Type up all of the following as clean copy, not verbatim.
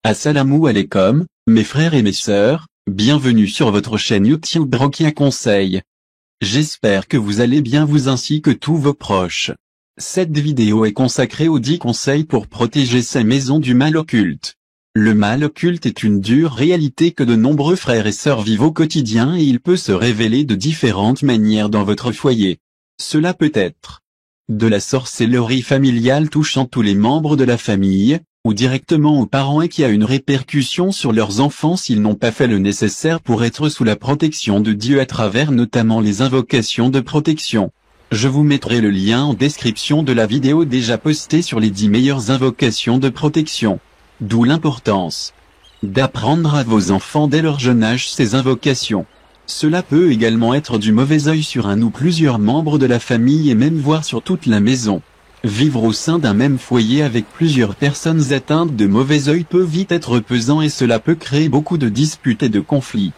Assalamu alaikum, mes frères et mes sœurs, bienvenue sur votre chaîne YouTube Rokia Conseil. J'espère que vous allez bien vous ainsi que tous vos proches. Cette vidéo est consacrée aux 10 conseils pour protéger sa maison du mal occulte. Le mal occulte est une dure réalité que de nombreux frères et sœurs vivent au quotidien et il peut se révéler de différentes manières dans votre foyer. Cela peut être de la sorcellerie familiale touchant tous les membres de la famille, ou directement aux parents et qui a une répercussion sur leurs enfants s'ils n'ont pas fait le nécessaire pour être sous la protection de Dieu à travers notamment les invocations de protection. Je vous mettrai le lien en description de la vidéo déjà postée sur les 10 meilleures invocations de protection. D'où l'importance d'apprendre à vos enfants dès leur jeune âge ces invocations. Cela peut également être du mauvais œil sur un ou plusieurs membres de la famille et même voir sur toute la maison. Vivre au sein d'un même foyer avec plusieurs personnes atteintes de mauvais œil peut vite être pesant et cela peut créer beaucoup de disputes et de conflits.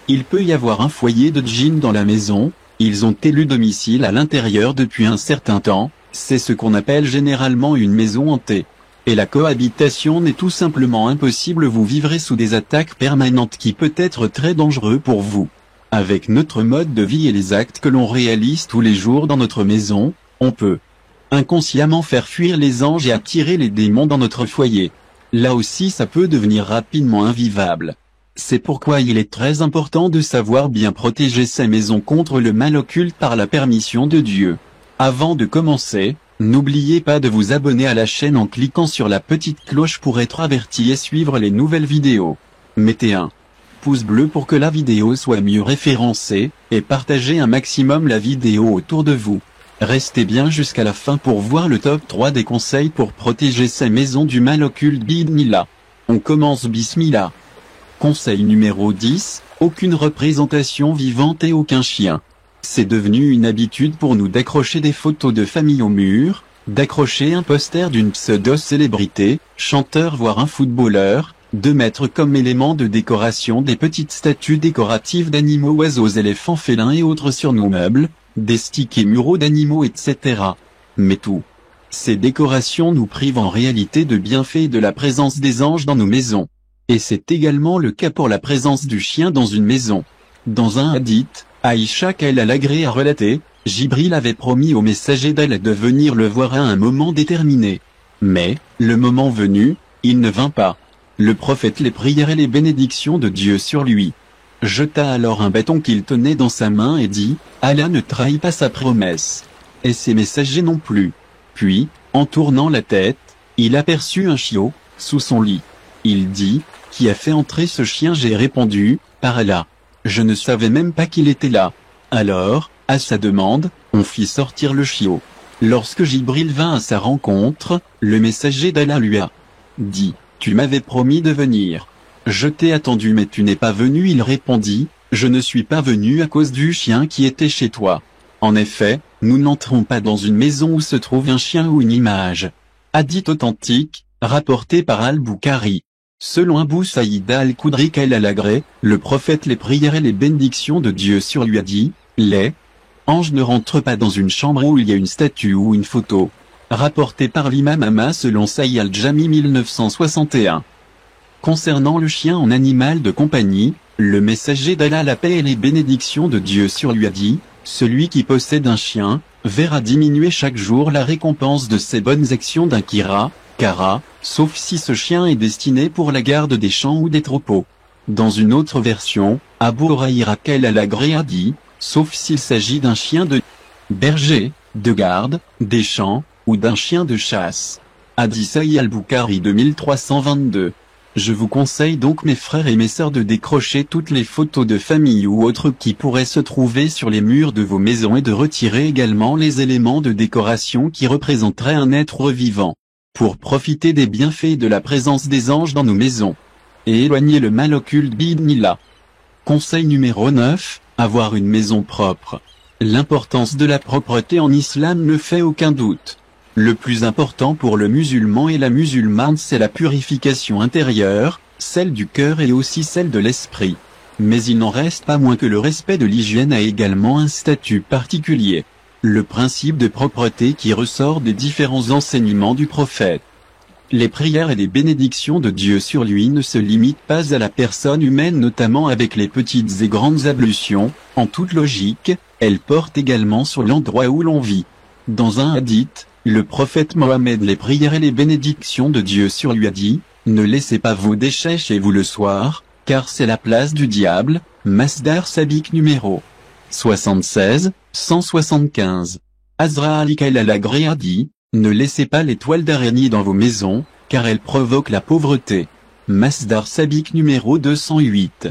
Il peut y avoir un foyer de djinns dans la maison, ils ont élu domicile à l'intérieur depuis un certain temps, c'est ce qu'on appelle généralement une maison hantée. Et la cohabitation n'est tout simplement impossible, vous vivrez sous des attaques permanentes qui peut être très dangereux pour vous. Avec notre mode de vie et les actes que l'on réalise tous les jours dans notre maison, on peut inconsciemment faire fuir les anges et attirer les démons dans notre foyer. Là aussi ça peut devenir rapidement invivable. C'est pourquoi il est très important de savoir bien protéger sa maison contre le mal occulte par la permission de Dieu. Avant de commencer, n'oubliez pas de vous abonner à la chaîne en cliquant sur la petite cloche pour être averti et suivre les nouvelles vidéos. Mettez un pouce bleu pour que la vidéo soit mieux référencée, et partagez un maximum la vidéo autour de vous. Restez bien jusqu'à la fin pour voir le top 3 des conseils pour protéger sa maison du mal occulte Bidnillah. On commence bismillah. Conseil numéro 10, aucune représentation vivante et aucun chien. C'est devenu une habitude pour nous d'accrocher des photos de famille au mur, d'accrocher un poster d'une pseudo-célébrité, chanteur voire un footballeur, de mettre comme élément de décoration des petites statues décoratives d'animaux, oiseaux, éléphants, félins et autres sur nos meubles, des sticks et muraux d'animaux, etc. Mais tout ces décorations nous privent en réalité de bienfaits et de la présence des anges dans nos maisons. Et c'est également le cas pour la présence du chien dans une maison. Dans un hadith, Aïcha al-Agré a relaté, Jibril avait promis au messager d'Allah de venir le voir à un moment déterminé. Mais, le moment venu, il ne vint pas. Le prophète, les prières et les bénédictions de Dieu sur lui, jeta alors un bâton qu'il tenait dans sa main et dit, Allah ne trahit pas sa promesse. Et ses messagers non plus. Puis, en tournant la tête, il aperçut un chiot, sous son lit. Il dit, qui a fait entrer ce chien? J'ai répondu, par Allah. Je ne savais même pas qu'il était là. Alors, à sa demande, on fit sortir le chiot. Lorsque Jibril vint à sa rencontre, le messager d'Allah lui a dit, tu m'avais promis de venir. Je t'ai attendu mais tu n'es pas venu. Il répondit, je ne suis pas venu à cause du chien qui était chez toi. En effet, nous n'entrons pas dans une maison où se trouve un chien ou une image. Hadith authentique, rapporté par Al-Bukhari. Selon Abu Saïd al-Khudri al-Agré, le prophète, les prières et les bénédictions de Dieu sur lui a dit, les anges ne rentrent pas dans une chambre où il y a une statue ou une photo. Rapporté par l'imam Ahmad selon Sahih al-Jami 1961. Concernant le chien en animal de compagnie, le messager d'Allah, la paix et les bénédictions de Dieu sur lui a dit, celui qui possède un chien, verra diminuer chaque jour la récompense de ses bonnes actions d'un kara, sauf si ce chien est destiné pour la garde des champs ou des troupeaux. Dans une autre version, Abu Huraïra al-Agré a dit, sauf s'il s'agit d'un chien de berger, de garde, des champs, ou d'un chien de chasse. Hadith Sahih al-Bukhari 2322. Je vous conseille donc mes frères et mes sœurs de décrocher toutes les photos de famille ou autres qui pourraient se trouver sur les murs de vos maisons et de retirer également les éléments de décoration qui représenteraient un être vivant. Pour profiter des bienfaits et de la présence des anges dans nos maisons. Et éloigner le mal occulte Bidnillah. Conseil numéro 9, avoir une maison propre. L'importance de la propreté en islam ne fait aucun doute. Le plus important pour le musulman et la musulmane c'est la purification intérieure, celle du cœur et aussi celle de l'esprit. Mais il n'en reste pas moins que le respect de l'hygiène a également un statut particulier. Le principe de propreté qui ressort des différents enseignements du prophète. Les prières et les bénédictions de Dieu sur lui ne se limitent pas à la personne humaine, notamment avec les petites et grandes ablutions. En toute logique, elles portent également sur l'endroit où l'on vit. Dans un hadith, le prophète Mohammed, les prières et les bénédictions de Dieu sur lui, a dit: ne laissez pas vos déchets chez vous le soir, car c'est la place du diable. Masdar Sabiq numéro 76, 175. Azra Ali Kailalagre a dit: ne laissez pas les toiles d'araignée dans vos maisons, car elles provoquent la pauvreté. Masdar Sabiq numéro 208.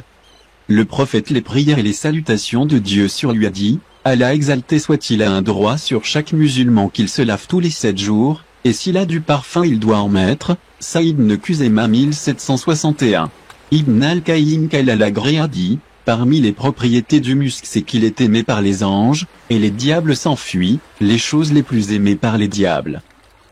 Le prophète, les prières et les salutations de Dieu sur lui, a dit: Allah exalté soit-il, a un droit sur chaque musulman qu'il se lave tous les 7 jours, et s'il a du parfum il doit en mettre. Saïd ibn Khuzaima 1761. Ibn al-Qayyim Kailalagre a dit: parmi les propriétés du musc, c'est qu'il est aimé par les anges, et les diables s'enfuient. Les choses les plus aimées par les diables,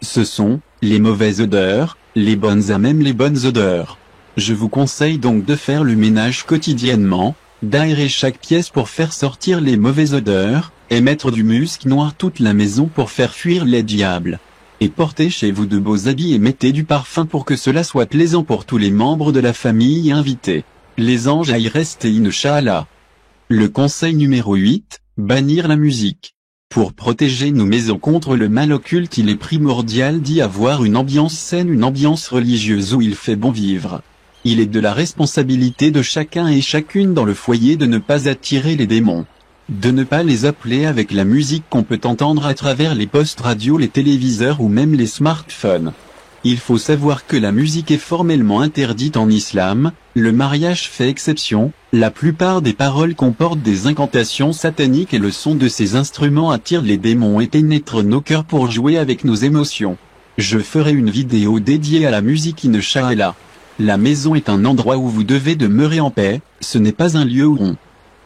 ce sont les mauvaises odeurs, les bonnes à même les bonnes odeurs. Je vous conseille donc de faire le ménage quotidiennement, d'aérer chaque pièce pour faire sortir les mauvaises odeurs, et mettre du musc noir toute la maison pour faire fuir les diables. Et portez chez vous de beaux habits et mettez du parfum pour que cela soit plaisant pour tous les membres de la famille invités. Les anges à y rester, Inch'Allah. Le conseil numéro 8, bannir la musique. Pour protéger nos maisons contre le mal occulte, il est primordial d'y avoir une ambiance saine, une ambiance religieuse où il fait bon vivre. Il est de la responsabilité de chacun et chacune dans le foyer de ne pas attirer les démons. De ne pas les appeler avec la musique qu'on peut entendre à travers les postes radio, les téléviseurs ou même les smartphones. Il faut savoir que la musique est formellement interdite en islam, le mariage fait exception, la plupart des paroles comportent des incantations sataniques et le son de ces instruments attire les démons et pénètre nos cœurs pour jouer avec nos émotions. Je ferai une vidéo dédiée à la musique, Inch'Allah. La maison est un endroit où vous devez demeurer en paix, ce n'est pas un lieu où on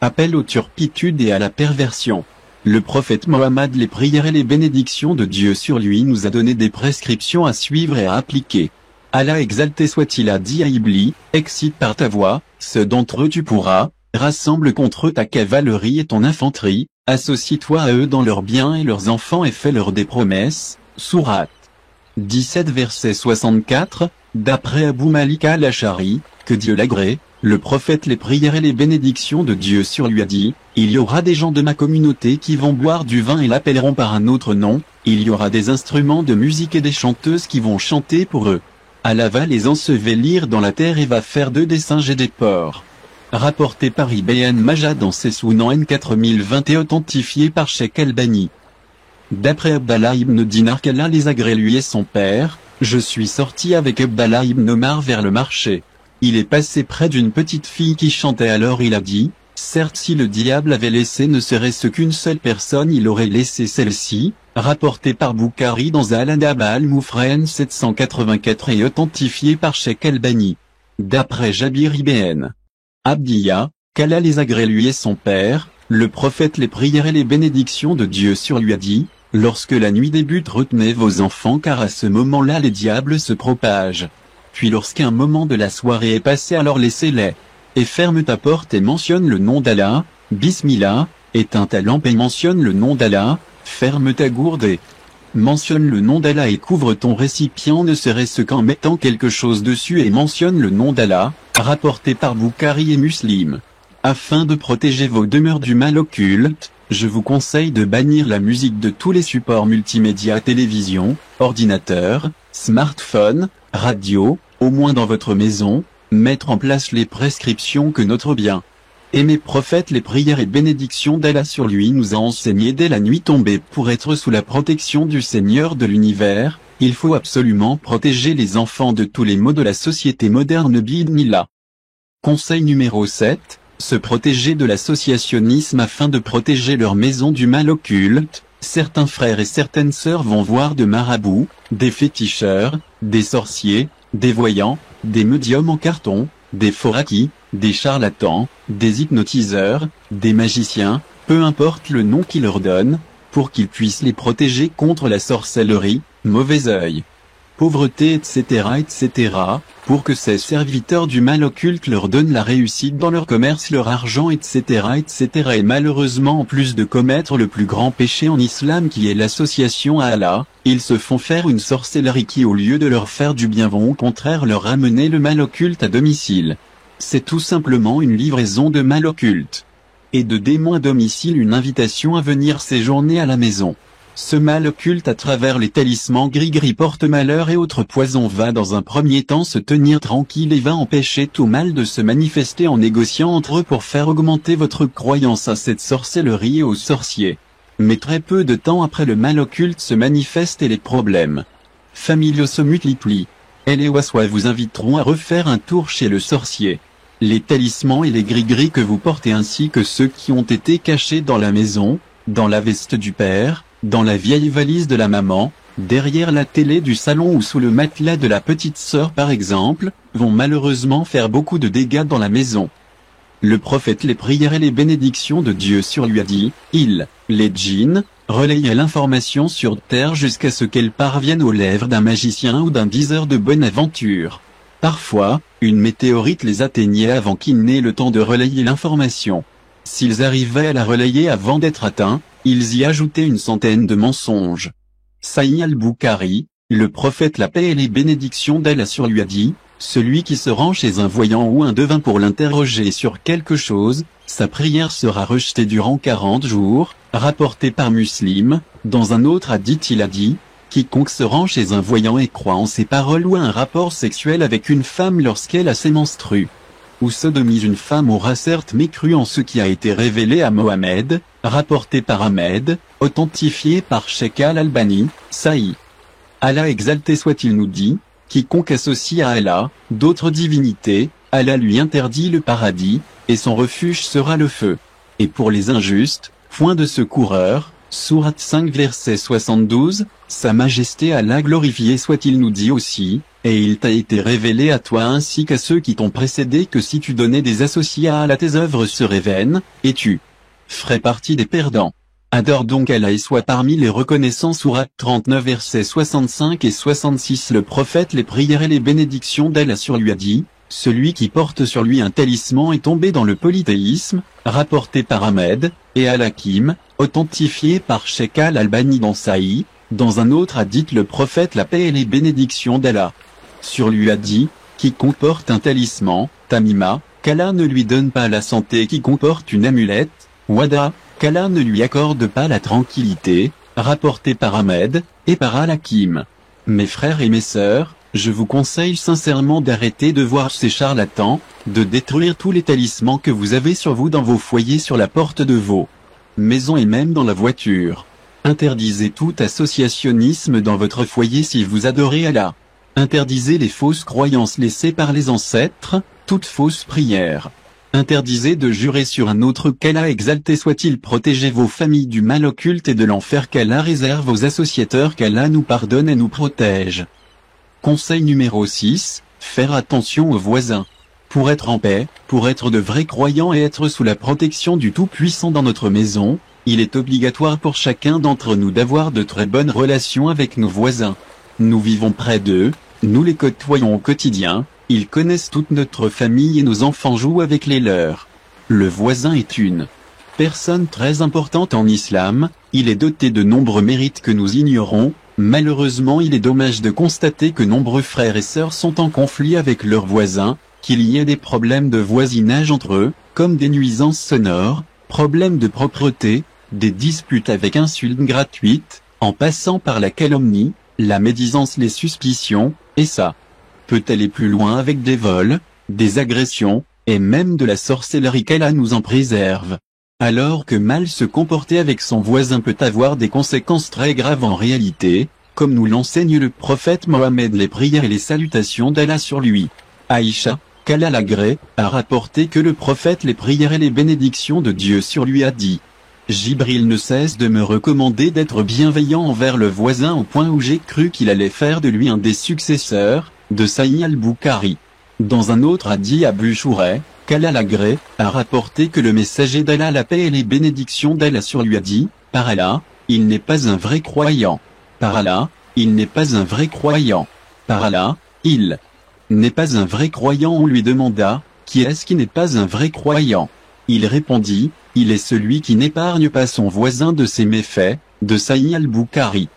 appelle aux turpitudes et à la perversion. Le prophète Mohammed, les prières et les bénédictions de Dieu sur lui, nous a donné des prescriptions à suivre et à appliquer. Allah exalté soit-il, a dit à Iblis: excite par ta voix ceux d'entre eux tu pourras, rassemble contre eux ta cavalerie et ton infanterie, associe-toi à eux dans leurs biens et leurs enfants et fais-leur des promesses. Sourate 17 verset 64, d'après Abu Malik al-Ash'ari, que Dieu l'agrée, le prophète, les prières et les bénédictions de Dieu sur lui, a dit: il y aura des gens de ma communauté qui vont boire du vin et l'appelleront par un autre nom, il y aura des instruments de musique et des chanteuses qui vont chanter pour eux. Allah va les ensevelir dans la terre et va faire d'eux des singes et des porcs. Rapporté par Ibn Majah dans ses Sunan N4020 et authentifié par Cheikh Albani. D'après Abdallah ibn Dinar, qu'Allah les agrée, lui et son père, je suis sorti avec Abdallah ibn Omar vers le marché. Il est passé près d'une petite fille qui chantait, alors il a dit: certes, si le diable avait laissé ne serait-ce qu'une seule personne, il aurait laissé celle-ci. Rapporté par Boukhari dans Al-Adab al-Mufrad 784 et authentifié par Cheikh Albani. D'après Jabir ibn Abdillah, qu'Allah les agrée, lui et son père, le prophète, les prières et les bénédictions de Dieu sur lui, a dit: lorsque la nuit débute, retenez vos enfants, car à ce moment-là les diables se propagent. Puis lorsqu'un moment de la soirée est passé, alors laissez-les. Et ferme ta porte et mentionne le nom d'Allah. Bismillah. Éteins ta lampe et mentionne le nom d'Allah. Ferme ta gourde et mentionne le nom d'Allah, et couvre ton récipient ne serait-ce qu'en mettant quelque chose dessus et mentionne le nom d'Allah. Rapporté par Boukhari et Muslim. Afin de protéger vos demeures du mal occulte, je vous conseille de bannir la musique de tous les supports multimédia, télévision, ordinateur, smartphone, radio, au moins dans votre maison, mettre en place les prescriptions que notre bien aimé prophète, les prières et bénédictions d'Allah sur lui, nous a enseigné dès la nuit tombée. Pour être sous la protection du Seigneur de l'univers, il faut absolument protéger les enfants de tous les maux de la société moderne. Bidnillah. Conseil numéro 7, se protéger de l'associationnisme afin de protéger leur maison du mal occulte. Certains frères et certaines sœurs vont voir de marabouts, des féticheurs, des sorciers, des voyants, des médiums en carton, des forakis, des charlatans, des hypnotiseurs, des magiciens, peu importe le nom qu'ils leur donnent, pour qu'ils puissent les protéger contre la sorcellerie, mauvais œil, pauvreté etc., pour que ces serviteurs du mal occulte leur donnent la réussite dans leur commerce, leur argent etc. Et malheureusement, en plus de commettre le plus grand péché en islam qui est l'association à Allah, ils se font faire une sorcellerie qui au lieu de leur faire du bien vont au contraire leur ramener le mal occulte à domicile. C'est tout simplement une livraison de mal occulte. Et de démons à domicile, une invitation à venir séjourner à la maison. Ce mal occulte à travers les talismans gris-gris porte-malheur et autres poisons va dans un premier temps se tenir tranquille et va empêcher tout mal de se manifester en négociant entre eux pour faire augmenter votre croyance à cette sorcellerie et aux sorciers. Mais très peu de temps après, le mal occulte se manifeste et les problèmes familiaux se multiplient. Et les Waswas vous inviteront à refaire un tour chez le sorcier. Les talismans et les gris-gris que vous portez ainsi que ceux qui ont été cachés dans la maison, dans la veste du père, dans la vieille valise de la maman, derrière la télé du salon ou sous le matelas de la petite sœur par exemple, vont malheureusement faire beaucoup de dégâts dans la maison. Le prophète, les prières et les bénédictions de Dieu sur lui a dit, les djinns, relayaient l'information sur terre jusqu'à ce qu'elle parvienne aux lèvres d'un magicien ou d'un diseur de bonne aventure. Parfois, une météorite les atteignait avant qu'ils n'aient le temps de relayer l'information. S'ils arrivaient à la relayer avant d'être atteints, ils y ajoutaient une centaine de mensonges. Sahih al-Bukhari, le prophète, la paix et les bénédictions d'Allah sur lui a dit, celui qui se rend chez un voyant ou un devin pour l'interroger sur quelque chose, sa prière sera rejetée durant 40 jours, rapporté par Muslim. Dans un autre hadith il a dit, quiconque se rend chez un voyant et croit en ses paroles ou a un rapport sexuel avec une femme lorsqu'elle a ses menstrues, ou sodomise une femme, aura certes mécru en ce qui a été révélé à Mohammed, rapporté par Ahmed, authentifié par Sheikh al-Albani, Sahih. Allah exalté soit-il nous dit, quiconque associe à Allah d'autres divinités, Allah lui interdit le paradis, et son refuge sera le feu. Et pour les injustes, point de secoureur. Sourate 5 verset 72, Sa Majesté Allah glorifié soit-il nous dit aussi, et il t'a été révélé à toi ainsi qu'à ceux qui t'ont précédé que si tu donnais des associés à Allah tes œuvres seraient vaines, et tu ferais partie des perdants. Adore donc Allah et sois parmi les reconnaissants. Sourate 39 versets 65 et 66. Le prophète, les prières et les bénédictions d'Allah sur lui a dit, celui qui porte sur lui un talisman est tombé dans le polythéisme, rapporté par Ahmed, et Al-Hakim, authentifié par Sheikh al-Albani dans Sahih. Dans un autre hadith, le prophète, la paix et les bénédictions d'Allah sur lui a dit, quiconque porte un talisman, tamima, qu'Allah ne lui donne pas la santé, quiconque porte une amulette, wada, qu'Allah ne lui accorde pas la tranquillité, rapporté par Ahmed, et par Al-Hakim. Mes frères et mes sœurs, je vous conseille sincèrement d'arrêter de voir ces charlatans, de détruire tous les talismans que vous avez sur vous dans vos foyers, sur la porte de vos maisons et même dans la voiture. Interdisez tout associationnisme dans votre foyer si vous adorez Allah. Interdisez les fausses croyances laissées par les ancêtres, toute fausse prière. Interdisez de jurer sur un autre qu'Allah exalté soit-il. Protégez vos familles du mal occulte et de l'enfer qu'Allah réserve aux associateurs. Qu'Allah nous pardonne et nous protège. Conseil numéro 6, faire attention aux voisins. Pour être en paix, pour être de vrais croyants et être sous la protection du Tout-Puissant dans notre maison, il est obligatoire pour chacun d'entre nous d'avoir de très bonnes relations avec nos voisins. Nous vivons près d'eux, nous les côtoyons au quotidien, ils connaissent toute notre famille et nos enfants jouent avec les leurs. Le voisin est une personne très importante en islam, il est doté de nombreux mérites que nous ignorons. Malheureusement, il est dommage de constater que nombreux frères et sœurs sont en conflit avec leurs voisins, qu'il y ait des problèmes de voisinage entre eux, comme des nuisances sonores, problèmes de propreté, des disputes avec insultes gratuites, en passant par la calomnie, la médisance, les suspicions, et ça peut aller plus loin avec des vols, des agressions, et même de la sorcellerie. Qu'Allah nous en préserve. Alors que mal se comporter avec son voisin peut avoir des conséquences très graves en réalité, comme nous l'enseigne le prophète Mohammed, les prières et les salutations d'Allah sur lui. Aïcha, qu'Allah l'agrée, a rapporté que le prophète, les prières et les bénédictions de Dieu sur lui a dit, Jibril ne cesse de me recommander d'être bienveillant envers le voisin au point où j'ai cru qu'il allait faire de lui un des successeurs, de Sahih al-Bukhari. Dans un autre hadith, Abu Shurayh, qu'Allah l'agrée, a rapporté que le messager d'Allah, la paix et les bénédictions d'Allah sur lui a dit, par Allah, il n'est pas un vrai croyant. Par Allah, il n'est pas un vrai croyant. Par Allah, il n'est pas un vrai croyant. On lui demanda, qui est-ce qui n'est pas un vrai croyant? Il répondit, il est celui qui n'épargne pas son voisin de ses méfaits, de Sahih al-Bukhari.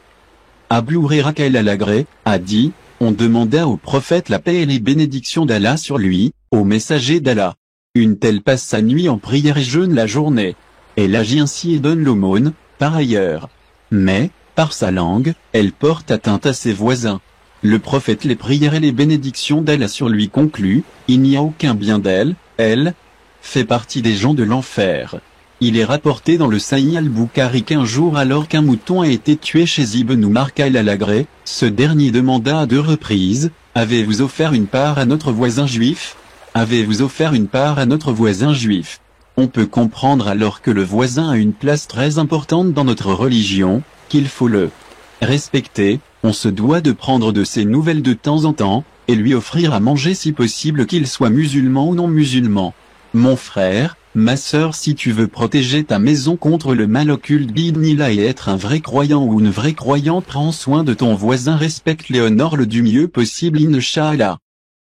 Abu Huraira al-Agré a dit, on demanda au prophète la paix et les bénédictions d'Allah sur lui, au messager d'Allah. Une telle passe sa nuit en prière et jeûne la journée. Elle agit ainsi et donne l'aumône, par ailleurs. Mais, par sa langue, elle porte atteinte à ses voisins. Le prophète les prières et les bénédictions d'Allah sur lui conclut, il n'y a aucun bien d'elle, elle fait partie des gens de l'enfer. Il est rapporté dans le Sahih al-Bukhari qu'un jour alors qu'un mouton a été tué chez Ibn Marka al-Agré, ce dernier demanda à 2 reprises, avez-vous offert une part à notre voisin juif? Avez-vous offert une part à notre voisin juif? On peut comprendre alors que le voisin a une place très importante dans notre religion, qu'il faut le respecter, on se doit de prendre de ses nouvelles de temps en temps, et lui offrir à manger si possible qu'il soit musulman ou non musulman. Mon frère, ma sœur, si tu veux protéger ta maison contre le mal occulte bidnillah et être un vrai croyant ou une vraie croyante, prends soin de ton voisin, respecte-le et honore-le du mieux possible incha'Allah.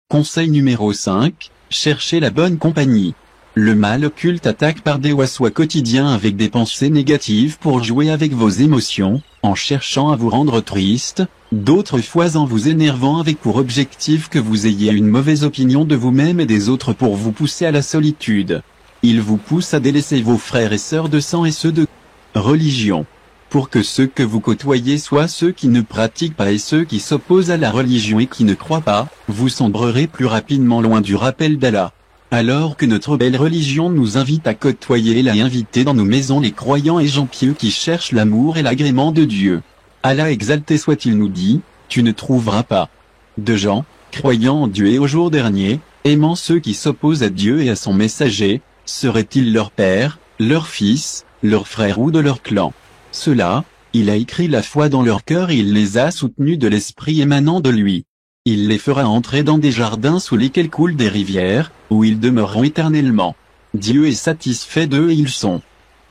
Conseil numéro 5, cherchez la bonne compagnie. Le mal occulte attaque par des waswas quotidiens avec des pensées négatives pour jouer avec vos émotions, en cherchant à vous rendre triste, d'autres fois en vous énervant avec pour objectif que vous ayez une mauvaise opinion de vous-même et des autres pour vous pousser à la solitude. Il vous pousse à délaisser vos frères et sœurs de sang et ceux de religion. Pour que ceux que vous côtoyez soient ceux qui ne pratiquent pas et ceux qui s'opposent à la religion et qui ne croient pas, vous sombrerez plus rapidement loin du rappel d'Allah. Alors que notre belle religion nous invite à côtoyer et à inviter dans nos maisons les croyants et gens pieux qui cherchent l'amour et l'agrément de Dieu. Allah exalté soit-il nous dit, tu ne trouveras pas de gens, croyant en Dieu et au jour dernier, aimant ceux qui s'opposent à Dieu et à son messager, seraient-ils leur père, leur fils, leur frère ou de leur clan. Ceux-là, il a écrit la foi dans leur cœur et il les a soutenus de l'esprit émanant de lui. Il les fera entrer dans des jardins sous lesquels coulent des rivières, où ils demeureront éternellement. Dieu est satisfait d'eux et ils sont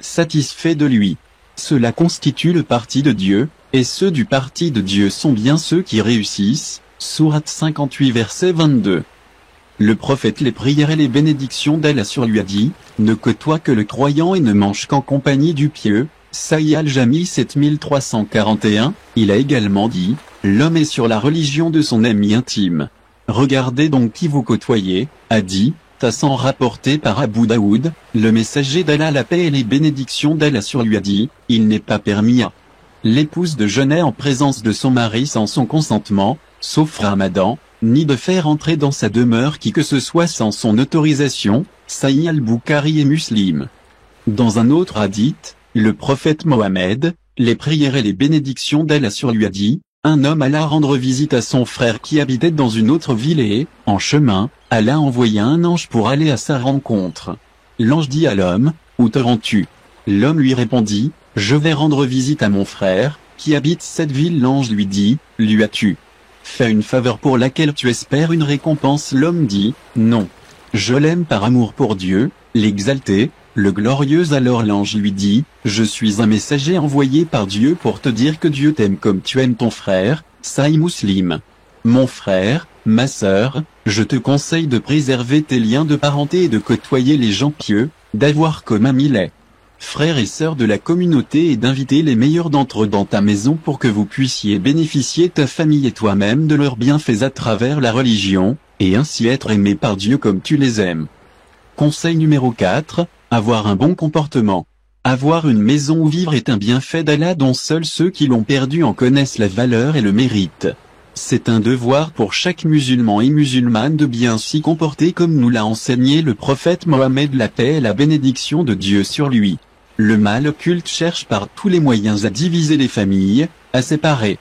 satisfaits de lui. Cela constitue le parti de Dieu, et ceux du parti de Dieu sont bien ceux qui réussissent. Sourate 58 verset 22. Le prophète les prières et les bénédictions d'Allah sur lui a dit, ne côtoie que le croyant et ne mange qu'en compagnie du pieux. Sahih al-Jami 7341, il a également dit, l'homme est sur la religion de son ami intime. Regardez donc qui vous côtoyez, a dit, Tassan rapporté par Abu Daoud, le messager d'Allah la paix et les bénédictions d'Allah sur lui a dit, il n'est pas permis à l'épouse de jeûner en présence de son mari sans son consentement, sauf Ramadan, ni de faire entrer dans sa demeure qui que ce soit sans son autorisation, Sahih al-Bukhari et Muslim. Dans un autre hadith, le prophète Mohammed, les prières et les bénédictions d'Allah sur lui a dit, un homme alla rendre visite à son frère qui habitait dans une autre ville et, en chemin, Allah envoya un ange pour aller à sa rencontre. L'ange dit à l'homme, où te rends-tu? L'homme lui répondit, je vais rendre visite à mon frère, qui habite cette ville. L'ange lui dit, lui as-tu fait une faveur pour laquelle tu espères une récompense? L'homme dit, non. Je l'aime par amour pour Dieu, l'exalté, le glorieux. Alors l'ange lui dit, je suis un messager envoyé par Dieu pour te dire que Dieu t'aime comme tu aimes ton frère. Sahih Muslim. Mon frère, ma sœur, je te conseille de préserver tes liens de parenté et de côtoyer les gens pieux, d'avoir comme amis les frères et sœurs de la communauté et d'inviter les meilleurs d'entre eux dans ta maison pour que vous puissiez bénéficier ta famille et toi-même de leurs bienfaits à travers la religion, et ainsi être aimé par Dieu comme tu les aimes. Conseil numéro 4, avoir un bon comportement. Avoir une maison où vivre est un bienfait d'Allah dont seuls ceux qui l'ont perdu en connaissent la valeur et le mérite. C'est un devoir pour chaque musulman et musulmane de bien s'y comporter comme nous l'a enseigné le prophète Mohammed, la paix et la bénédiction de Dieu sur lui. Le mal occulte cherche par tous les moyens à diviser les familles, à séparer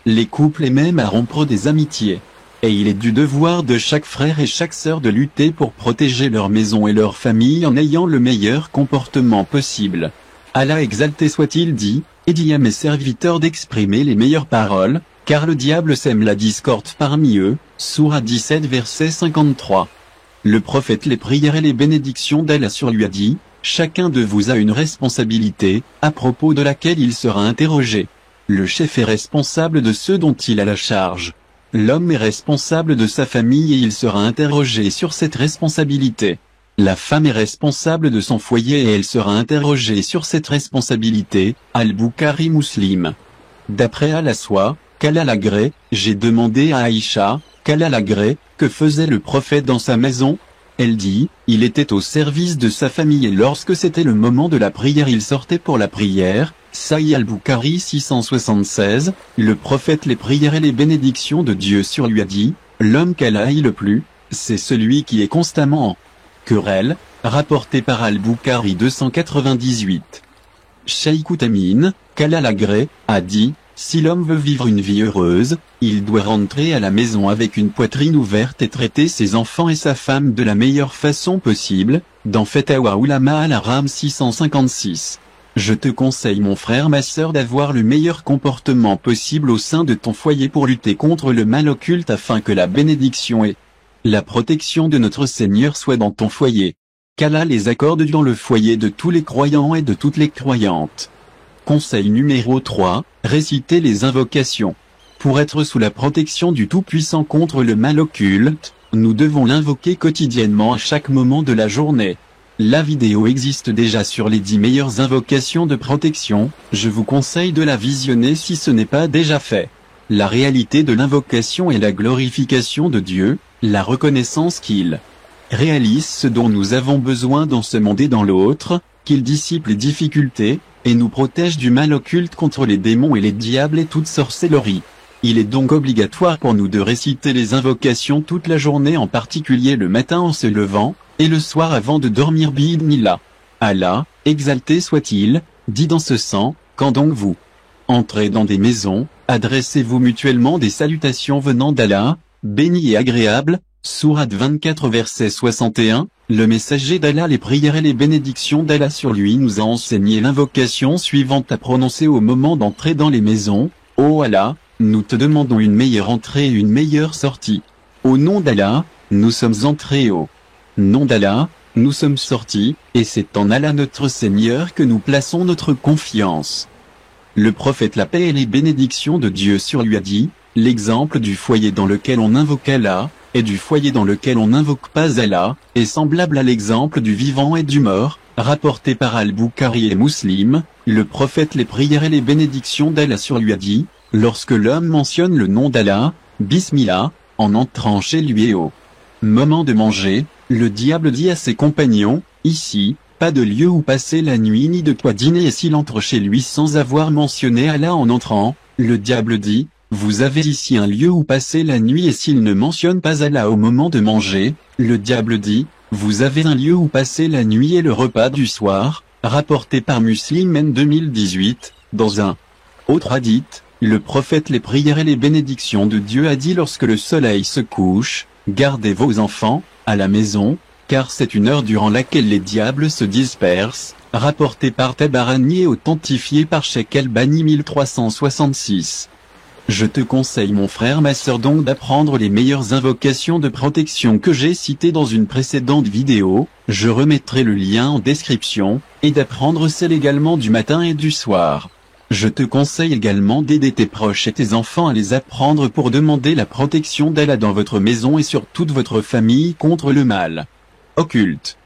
les couples et même à rompre des amitiés. Et il est du devoir de chaque frère et chaque sœur de lutter pour protéger leur maison et leur famille en ayant le meilleur comportement possible. Allah exalté soit-il dit, et dis à mes serviteurs d'exprimer les meilleures paroles, car le diable sème la discorde parmi eux. Sourate 17 verset 53. Le prophète les prières et les bénédictions d'Allah sur lui a dit, chacun de vous a une responsabilité, à propos de laquelle il sera interrogé. Le chef est responsable de ceux dont il a la charge. l'homme est responsable de sa famille et il sera interrogé sur cette responsabilité. La femme est responsable de son foyer et elle sera interrogée sur cette responsabilité. Al-Bukhari Muslim. D'après Al-Aswa, qu'Allah l'agrée, j'ai demandé à Aïcha, qu'Allah l'agrée, que faisait le prophète dans sa maison? Elle dit, il était au service de sa famille et lorsque c'était le moment de la prière il sortait pour la prière. Sahih al-Bukhari 676, le prophète les prières et les bénédictions de Dieu sur lui a dit, l'homme qu'Allah haït le plus, c'est celui qui est constamment en querelle, rapporté par al-Bukhari 298. Cheikh Outamin, qu'Allah l'agrée, a dit, si l'homme veut vivre une vie heureuse, il doit rentrer à la maison avec une poitrine ouverte et traiter ses enfants et sa femme de la meilleure façon possible, dans Fatawa Ulama al-Haram 656. Je te conseille mon frère ma sœur d'avoir le meilleur comportement possible au sein de ton foyer pour lutter contre le mal occulte afin que la bénédiction et la protection de notre Seigneur soient dans ton foyer. Qu'Allah les accorde dans le foyer de tous les croyants et de toutes les croyantes. Conseil numéro 3, réciter les invocations. Pour être sous la protection du Tout-Puissant contre le mal occulte, nous devons l'invoquer quotidiennement à chaque moment de la journée. La vidéo existe déjà sur les 10 meilleures invocations de protection, je vous conseille de la visionner si ce n'est pas déjà fait. La réalité de l'invocation est la glorification de Dieu, la reconnaissance qu'il réalise ce dont nous avons besoin dans ce monde et dans l'autre, qu'il dissipe les difficultés, et nous protège du mal occulte contre les démons et les diables et toute sorcellerie. Il est donc obligatoire pour nous de réciter les invocations toute la journée, en particulier le matin en se levant, et le soir avant de dormir bi'idhnillah. Allah, exalté soit-il, dit dans ce sens, quand donc vous entrez dans des maisons, adressez-vous mutuellement des salutations venant d'Allah, béni et agréable, Sourate 24 verset 61, le messager d'Allah les prières et les bénédictions d'Allah sur lui nous a enseigné l'invocation suivante à prononcer au moment d'entrer dans les maisons. Ô Allah, nous te demandons une meilleure entrée et une meilleure sortie. Au nom d'Allah, nous sommes entrés, au nom d'Allah, nous sommes sortis, et c'est en Allah notre Seigneur que nous plaçons notre confiance. Le prophète la paix et les bénédictions de Dieu sur lui a dit, l'exemple du foyer dans lequel on invoque Allah, et du foyer dans lequel on n'invoque pas Allah, est semblable à l'exemple du vivant et du mort, rapporté par Al-Bukhari et Muslim. Le prophète les prières et les bénédictions d'Allah sur lui a dit, lorsque l'homme mentionne le nom d'Allah, Bismillah, en entrant chez lui et au moment de manger, le diable dit à ses compagnons, ici, pas de lieu où passer la nuit ni de quoi dîner, et s'il entre chez lui sans avoir mentionné Allah en entrant, le diable dit, vous avez ici un lieu où passer la nuit, et s'il ne mentionne pas Allah au moment de manger, le diable dit, vous avez un lieu où passer la nuit et le repas du soir, rapporté par Muslim en 2018, dans un autre hadith, le prophète les prières et les bénédictions de Dieu a dit lorsque le soleil se couche, gardez vos enfants, à la maison, car c'est une heure durant laquelle les diables se dispersent, rapporté par Tabarani et authentifié par Cheikh Albani 1366. Je te conseille mon frère ma sœur donc d'apprendre les meilleures invocations de protection que j'ai citées dans une précédente vidéo, je remettrai le lien en description, et d'apprendre celles également du matin et du soir. Je te conseille également d'aider tes proches et tes enfants à les apprendre pour demander la protection d'Allah dans votre maison et sur toute votre famille contre le mal occulte.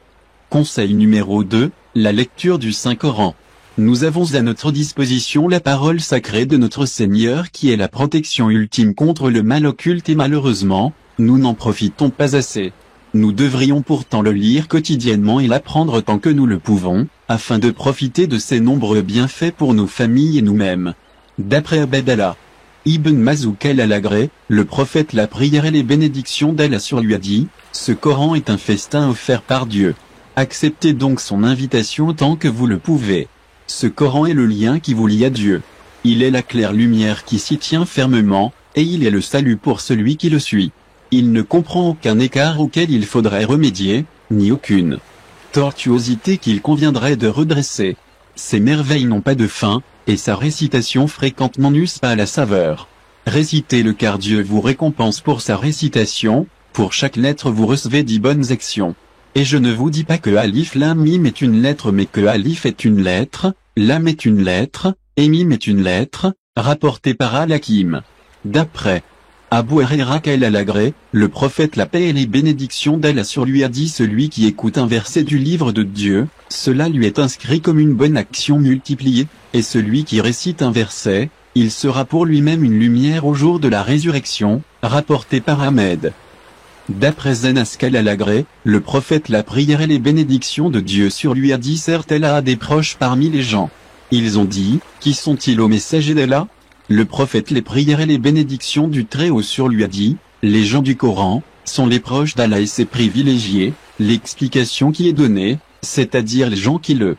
Conseil numéro 2, la lecture du Saint-Coran. Nous avons à notre disposition la parole sacrée de notre Seigneur qui est la protection ultime contre le mal occulte et malheureusement, nous n'en profitons pas assez. Nous devrions pourtant le lire quotidiennement et l'apprendre tant que nous le pouvons, afin de profiter de ses nombreux bienfaits pour nos familles et nous-mêmes. D'après Abdallah Ibn Mazouk al-Agré, le prophète la prière et les bénédictions d'Allah sur lui a dit, ce Coran est un festin offert par Dieu. Acceptez donc son invitation tant que vous le pouvez. Ce Coran est le lien qui vous lie à Dieu. Il est la claire lumière qui s'y tient fermement, et il est le salut pour celui qui le suit. Il ne comprend aucun écart auquel il faudrait remédier, ni aucune tortuosité qu'il conviendrait de redresser. Ses merveilles n'ont pas de fin, et sa récitation fréquente n'en use pas la saveur. Récitez-le car Dieu vous récompense pour sa récitation, pour chaque lettre vous recevez 10 bonnes actions. Et je ne vous dis pas que Alif Lam Mim est une lettre mais que Alif est une lettre, Lam est une lettre, et Mim est une lettre, rapporté par Al-Hakim. D'après Abu Huraira al-Agré, le prophète la paix et les bénédictions d'Allah sur lui a dit: celui qui écoute un verset du livre de Dieu, cela lui est inscrit comme une bonne action multipliée, et celui qui récite un verset, il sera pour lui-même une lumière au jour de la résurrection, rapporté par Ahmed. D'après Zanas al-Agré, le prophète la prière et les bénédictions de Dieu sur lui a dit: certes elle a des proches parmi les gens. Ils ont dit: qui sont-ils ô messager d'Allah? Le prophète les prières et les bénédictions du Très-Haut sur lui a dit: les gens du Coran sont les proches d'Allah et ses privilégiés. L'explication qui est donnée, c'est-à-dire les gens qui le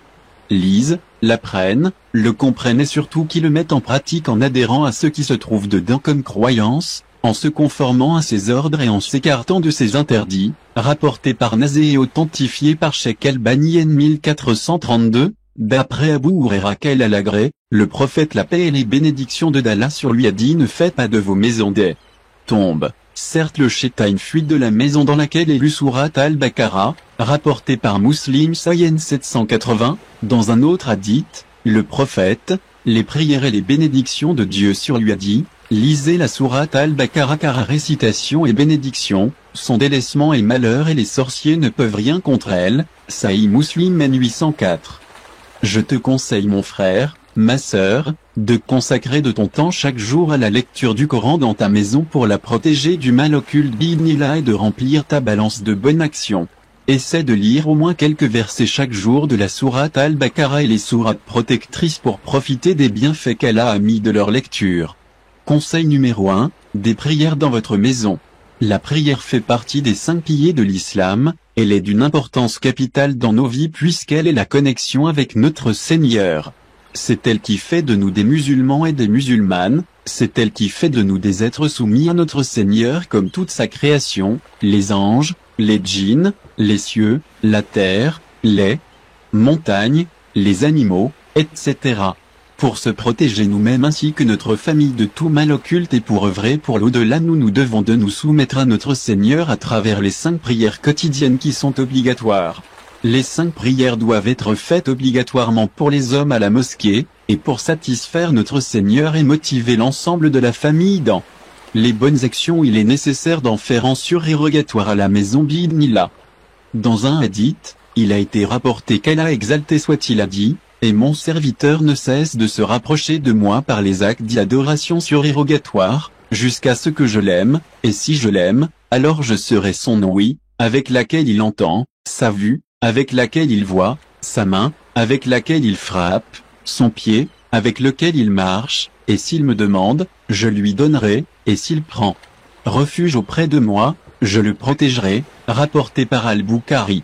lisent, l'apprennent, le comprennent et surtout qui le mettent en pratique en adhérant à ce qui se trouve dedans comme croyance, en se conformant à ses ordres et en s'écartant de ses interdits, rapporté par Nazé et authentifié par Cheikh Albani n 1432, d'après Abu Huraira al-Agré, le prophète la paix et les bénédictions de d'Allah sur lui a dit: ne faites pas de vos maisons des tombes. Certes le shaitan fuit de la maison dans laquelle est lu Surat al-Baqarah, rapporté par Muslim Sahih 780, dans un autre hadith, le prophète, les prières et les bénédictions de Dieu sur lui a dit: lisez la Surat al-Baqarah car récitation et bénédiction sont délaissement et malheur et les sorciers ne peuvent rien contre elle. Sahih Muslim n 804. Je te conseille mon frère, ma sœur, de consacrer de ton temps chaque jour à la lecture du Coran dans ta maison pour la protéger du mal occulte bi-idhnillah et de remplir ta balance de bonnes actions. Essaie de lire au moins quelques versets chaque jour de la sourate Al-Baqarah et les sourates protectrices pour profiter des bienfaits qu'Allah a mis de leur lecture. Conseil numéro 1, des prières dans votre maison. La prière fait partie des 5 piliers de l'islam, elle est d'une importance capitale dans nos vies puisqu'elle est la connexion avec notre Seigneur. C'est elle qui fait de nous des musulmans et des musulmanes, c'est elle qui fait de nous des êtres soumis à notre Seigneur comme toute sa création, les anges, les djinns, les cieux, la terre, les montagnes, les animaux, etc. Pour se protéger nous-mêmes ainsi que notre famille de tout mal occulte et pour œuvrer pour l'au-delà, nous devons de nous soumettre à notre Seigneur à travers les 5 prières quotidiennes qui sont obligatoires. Les 5 prières doivent être faites obligatoirement pour les hommes à la mosquée, et pour satisfaire notre Seigneur et motiver l'ensemble de la famille dans les bonnes actions il est nécessaire d'en faire en surérogatoire à la maison bi-idhnillah. Dans un hadith, il a été rapporté qu'Allah exalté soit-il a dit: et mon serviteur ne cesse de se rapprocher de moi par les actes d'adoration surérogatoire, jusqu'à ce que je l'aime, et si je l'aime, alors je serai son ouïe, avec laquelle il entend, sa vue, avec laquelle il voit, sa main, avec laquelle il frappe, son pied, avec lequel il marche, et s'il me demande, je lui donnerai, et s'il prend refuge auprès de moi, je le protégerai, rapporté par Al-Bukhari.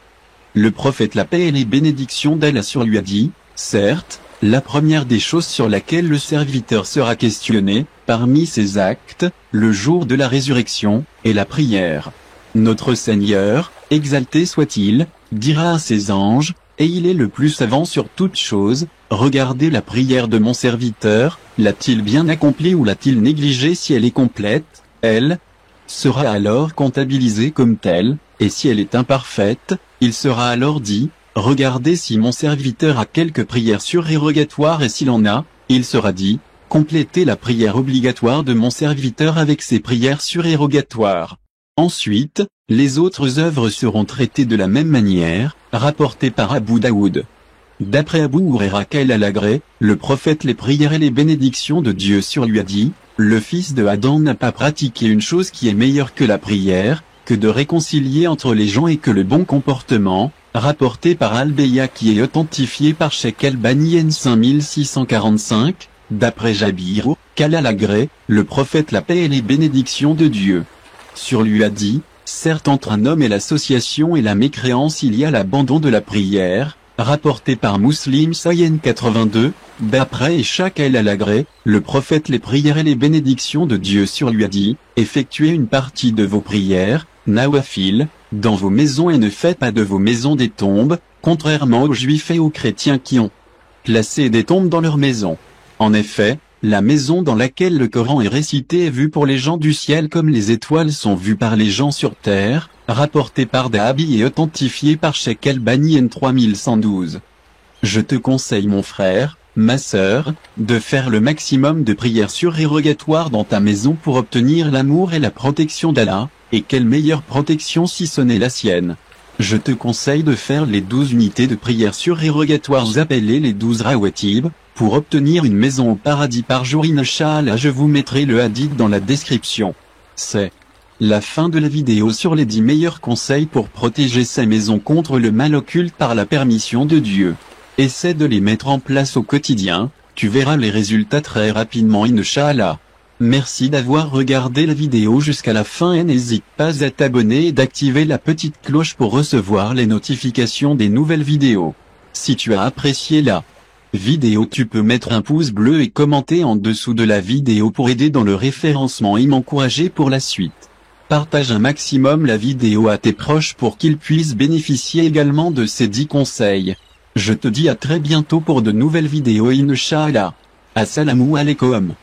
Le prophète la paix et les bénédictions d'Allah sur lui a dit: certes, la première des choses sur laquelle le serviteur sera questionné, parmi ses actes, le jour de la résurrection, est la prière. Notre Seigneur, exalté soit-il, dira à ses anges, et il est le plus savant sur toutes choses, regardez la prière de mon serviteur, l'a-t-il bien accomplie ou l'a-t-il négligée? Si elle est complète, elle sera alors comptabilisée comme telle, et si elle est imparfaite, il sera alors dit: regardez si mon serviteur a quelques prières surérogatoires et s'il en a, il sera dit: complétez la prière obligatoire de mon serviteur avec ses prières surérogatoires. Ensuite, les autres œuvres seront traitées de la même manière, rapportées par Abu Daoud. D'après Abu Huraira al-Agré, le prophète les prières et les bénédictions de Dieu sur lui a dit: le fils de Adam n'a pas pratiqué une chose qui est meilleure que la prière, que de réconcilier entre les gens et que le bon comportement, rapporté par Al-Beya qui est authentifié par Cheikh Albani n 5645, d'après Jabir al-Agré, le prophète la paix et les bénédictions de Dieu sur lui a dit: certes entre un homme et l'association et la mécréance il y a l'abandon de la prière, rapporté par Muslim Sahih 82, d'après Ishaq al-Agré, le prophète les prières et les bénédictions de Dieu sur lui a dit: effectuez une partie de vos prières, nawafil, dans vos maisons et ne faites pas de vos maisons des tombes, contrairement aux juifs et aux chrétiens qui ont placé des tombes dans leurs maisons. En effet, la maison dans laquelle le Coran est récité est vue pour les gens du ciel comme les étoiles sont vues par les gens sur terre, rapporté par Dahabi et authentifié par Cheikh Albani n 3112. Je te conseille mon frère, ma sœur, de faire le maximum de prières surérogatoires dans ta maison pour obtenir l'amour et la protection d'Allah, et quelle meilleure protection si ce n'est la sienne. Je te conseille de faire les 12 unités de prières surérogatoires appelées les 12 rawatib, pour obtenir une maison au paradis par jour Inch'Allah. Je vous mettrai le hadith dans la description. C'est la fin de la vidéo sur les 10 meilleurs conseils pour protéger sa maison contre le mal occulte par la permission de Dieu. Essaie de les mettre en place au quotidien, tu verras les résultats très rapidement Inch'Allah. Merci d'avoir regardé la vidéo jusqu'à la fin et n'hésite pas à t'abonner et d'activer la petite cloche pour recevoir les notifications des nouvelles vidéos. Si tu as apprécié la vidéo, tu peux mettre un pouce bleu et commenter en dessous de la vidéo pour aider dans le référencement et m'encourager pour la suite. Partage un maximum la vidéo à tes proches pour qu'ils puissent bénéficier également de ces 10 conseils. Je te dis à très bientôt pour de nouvelles vidéos Inch'Allah. Assalamu alaikum.